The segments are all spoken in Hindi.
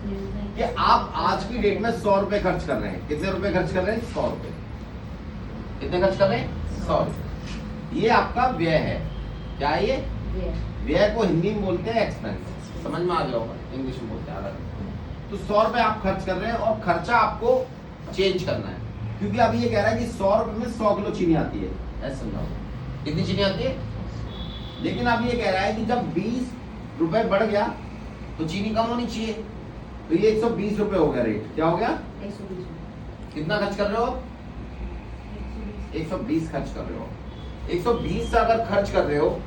कि आप आज की डेट में 100 रुपए खर्च कर रहे हैं। कितने रुपए खर्च कर रहे हैं? 100 रुपए। कितने खर्च कर रहे हैं? 100 रुपए। ये आपका व्यय है। क्या है ये? व्यय को हिंदी में बोलते हैं एक्सपेंस। समझ में आ गया होगा, इंग्लिश में बोलते हैं अलग। तो 100 रुपए आप खर्च कर रहे हैं और खर्चा आपको चेंज करना है, क्योंकि अभी ये कह रहा है कि 100 रुपए में 100 किलो चीनी आती है। ऐसा समझाओ, कितनी चीनी आती है? लेकिन अब ये कह रहा है कि जब 20 रुपए बढ़ गया तो चीनी कम होनी चाहिए, तो ये 120 रुपए हो गया रेट। क्या हो गया? 120। कितना खर्च कर रहे हो? 120 खर्च कर रहे हो। 120 से अगर खर्च कर रहे हो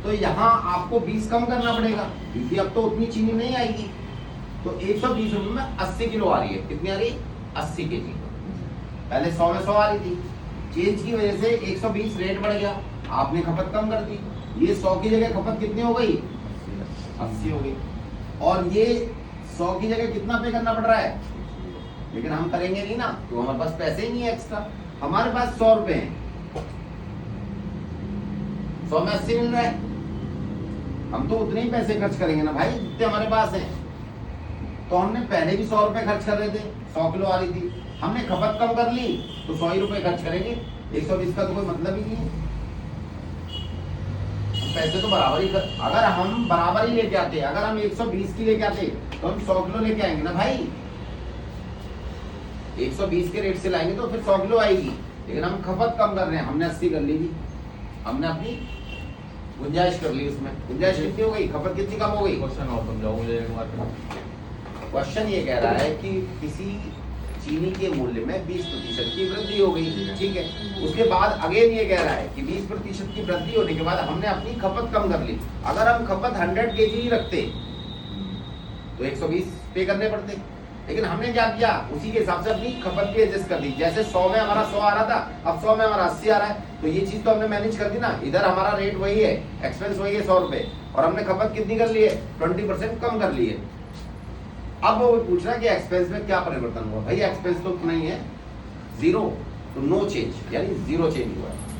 तो यहाँ आपको 20 कम करना पड़ेगा, क्योंकि अब तो उतनी चीनी नहीं आएगी। तो 120 रुपए में 80 किलो आ रही है। कितनी आ रही? 80 केजी। पहले 100 में 100 आ रही थी, चेंज की वजह से 120 रेट बढ़ गया, आपने खपत कम कर दी। ये 100 की जगह खपत कितनी हो गई? 80 हो गई। और ये 100 की जगह कितना पे करना पड़ रहा है? लेकिन हम करेंगे नहीं ना, तो हमारे पास पैसे ही नहीं है एक्स्ट्रा। हमारे पास 100 रुपए हैं, 100 में 80 मिल रहा है, हम तो उतने ही पैसे खर्च करेंगे ना भाई जितने हमारे पास हैं। तो हमने पहले भी 100 रुपए खर्च कर रहे थे, 100 किलो आ रही थी, हमने खपत कम कर ली तो 100 ही रुपए खर्च करेंगे। 120 का तो कोई मतलब ही नहीं है। पैसे तो बराबर ही अगर हम बराबर ही लेके आते, अगर हम 120 की लेके आते तो हम 100 किलो लेके आएंगे ना भाई। 120 के रेट से लाएंगे तो फिर 100 किलो आएगी, लेकिन हम खपत कम कर रहे हैं। हमने 80 कर ली थी, हमने अपनी गुंजाइश कर ली। उसमें गुंजाइश कितनी हो गई? खपत कितनी कम हो गई? क्वेश्चन और समझाओ मुझे एक बार। क्वेश्चन ये कह रहा है कि किसी चीनी के मूल्य में 20% की वृद्धि हो गई, ठीक है। उसके बाद अगेन ये कह रहा है कि 20% की वृद्धि होने के बाद हमने अपनी खपत कम कर ली। अगर हम खपत 100 केजी ही रखते तो 120 पे करने पड़ते, लेकिन हमने क्या किया? उसी के हिसाब से अपनी खपत भी एडजस्ट कर दी। जैसे 100 में हमारा 100 आ रहा था, अब 100 में हमारा 80 आ रहा है, तो ये चीज तो हमने मैनेज कर दी ना। इधर हमारा रेट वही है, एक्सपेंस वही है 100 रुपए, और हमने खपत कितनी कर ली है? 20% कम कर ली है। अब वो पूछ रहा है कि एक्सपेंस में क्या परिवर्तन हुआ? भाई एक्सपेंस तो नहीं है, जीरो, तो नो चेंज, यानी जीरो चेंज हुआ है।